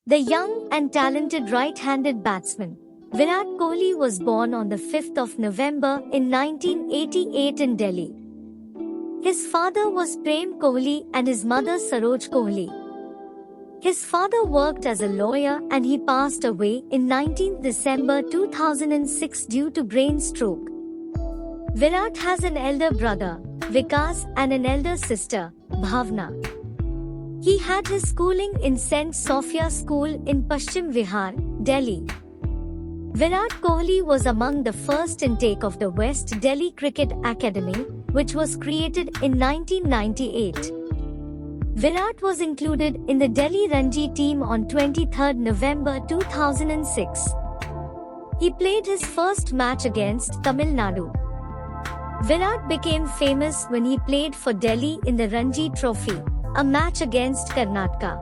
The young and talented right-handed batsman, Virat Kohli was born on the 5th of November in 1988 in Delhi. His father was Prem Kohli and his mother Saroj Kohli. His father worked as a lawyer and he passed away in 19 December 2006 due to brain stroke. Virat has an elder brother, Vikas, and an elder sister, Bhavna. He had his schooling in St. Sophia School in Paschim Vihar, Delhi. Virat Kohli was among the first intake of the West Delhi Cricket Academy, which was created in 1998. Virat was included in the Delhi Ranji team on 23 November 2006. He played his first match against Tamil Nadu. Virat became famous when he played for Delhi in the Ranji Trophy, a match against Karnataka.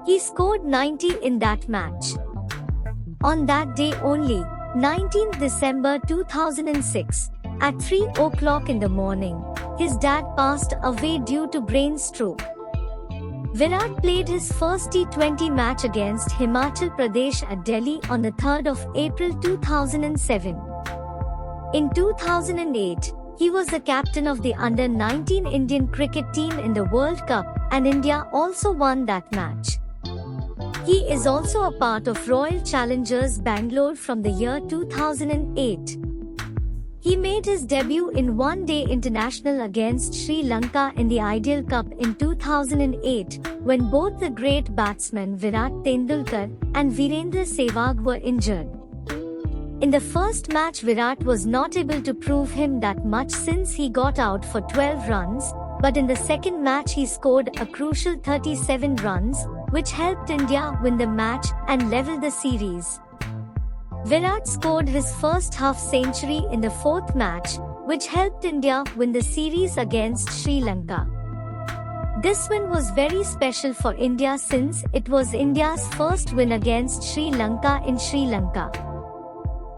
He scored 90 in that match. On that day only, 19 December 2006, at 3 o'clock in the morning, his dad passed away due to brain stroke. Virat played his first T20 match against Himachal Pradesh at Delhi on the 3rd of April 2007. In 2008, he was the captain of the Under-19 Indian cricket team in the World Cup, and India also won that match. He is also a part of Royal Challengers Bangalore from the year 2008. He made his debut in one-day international against Sri Lanka in the Ideal Cup in 2008, when both the great batsmen Virat Tendulkar and Virendra Sehwag were injured. In the first match, Virat was not able to prove him that much since he got out for 12 runs, but in the second match he scored a crucial 37 runs, which helped India win the match and level the series. Virat scored his first half-century in the fourth match, which helped India win the series against Sri Lanka. This win was very special for India since it was India's first win against Sri Lanka in Sri Lanka.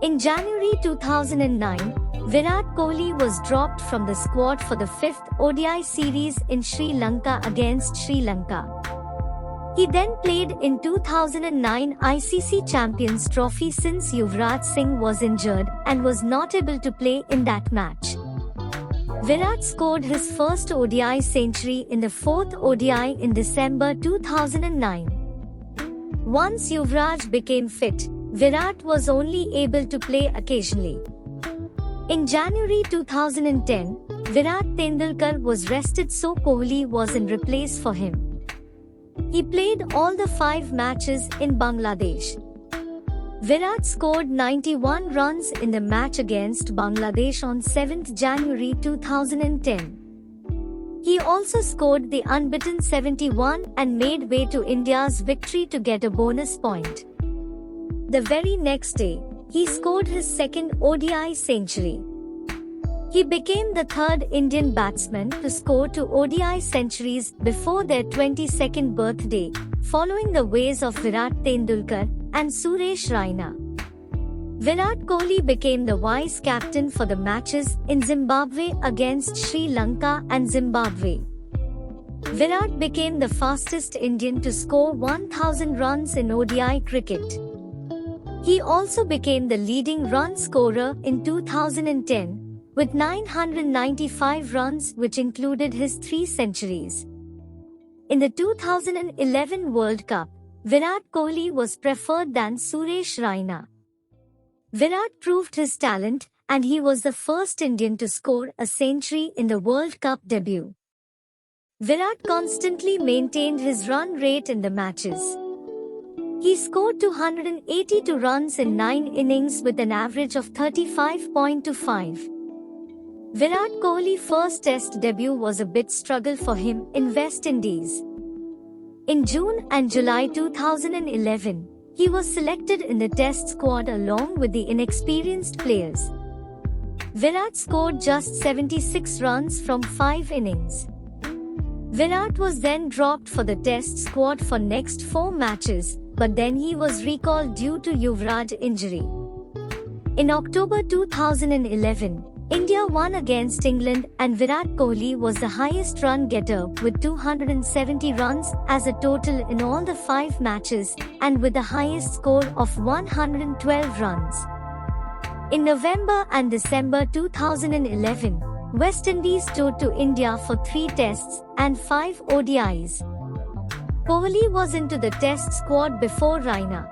In January 2009, Virat Kohli was dropped from the squad for the 5th ODI series in Sri Lanka against Sri Lanka. He then played in 2009 ICC Champions Trophy since Yuvraj Singh was injured and was not able to play in that match. Virat scored his first ODI century in the 4th ODI in December 2009. Once Yuvraj became fit, Virat was only able to play occasionally. In January 2010, Virat Tendulkar was rested, so Kohli was in replace for him. He played all the 5 matches in Bangladesh. Virat scored 91 runs in the match against Bangladesh on 7th January 2010. He also scored the unbeaten 71 and made way to India's victory to get a bonus point. The very next day, he scored his second ODI century. He became the third Indian batsman to score 2 ODI centuries before their 22nd birthday, following the ways of Virat Tendulkar and Suresh Raina. Virat Kohli became the vice captain for the matches in Zimbabwe against Sri Lanka and Zimbabwe. Virat became the fastest Indian to score 1,000 runs in ODI cricket. He also became the leading run scorer in 2010, with 995 runs, which included his 3 centuries. In the 2011 World Cup, Virat Kohli was preferred than Suresh Raina. Virat proved his talent, and he was the first Indian to score a century in the World Cup debut. Virat constantly maintained his run rate in the matches. He scored 282 runs in 9 innings with an average of 35.25. Virat Kohli's first Test debut was a bit struggle for him in West Indies. In June and July 2011, he was selected in the Test squad along with the inexperienced players. Virat scored just 76 runs from 5 innings. Virat was then dropped for the Test squad for next 4 matches, but then he was recalled due to Yuvraj injury. In October 2011, India won against England and Virat Kohli was the highest run getter with 270 runs as a total in all the 5 matches and with the highest score of 112 runs. In November and December 2011, West Indies toured to India for 3 tests and 5 ODIs. Kohli was into the test squad before Raina.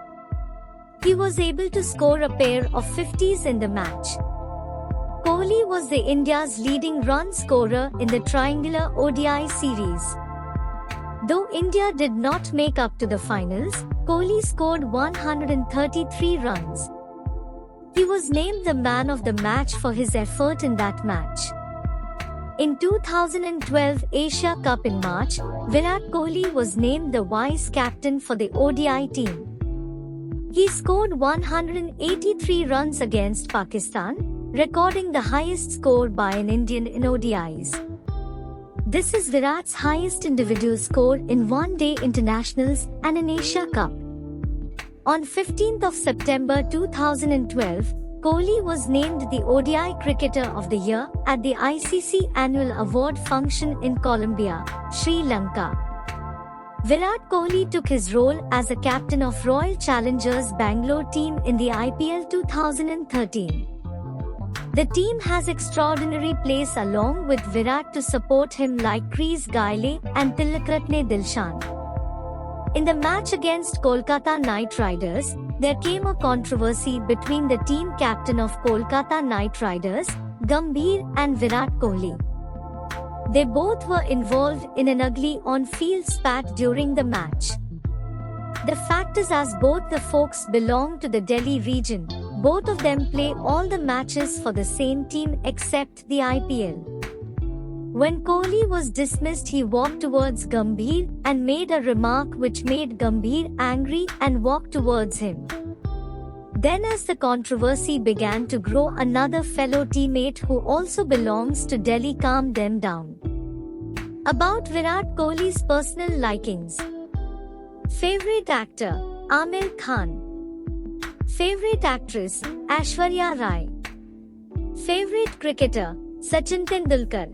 He was able to score a pair of 50s in the match. Kohli was the India's leading run scorer in the triangular ODI series. Though India did not make up to the finals, Kohli scored 133 runs. He was named the man of the match for his effort in that match. In 2012 Asia Cup in March, Virat Kohli was named the vice captain for the ODI team. He scored 183 runs against Pakistan, recording the highest score by an Indian in ODIs. This is Virat's highest individual score in one-day internationals and in Asia Cup. On 15th of September 2012, Kohli was named the ODI Cricketer of the Year at the ICC Annual Award function in Colombia, Sri Lanka. Virat Kohli took his role as a captain of Royal Challengers Bangalore team in the IPL 2013. The team has extraordinary players along with Virat to support him like Chris Gayle and Tilakratne Dilshan. In the match against Kolkata Knight Riders, there came a controversy between the team captain of Kolkata Knight Riders, Gambhir, and Virat Kohli. They both were involved in an ugly on-field spat during the match. The fact is, as both the folks belong to the Delhi region, both of them play all the matches for the same team except the IPL. When Kohli was dismissed, he walked towards Gambhir and made a remark which made Gambhir angry and walked towards him. Then as the controversy began to grow, another fellow teammate who also belongs to Delhi calmed them down. About Virat Kohli's personal likings. Favorite actor: Aamir Khan. Favorite actress: Aishwarya Rai. Favorite cricketer: Sachin Tendulkar.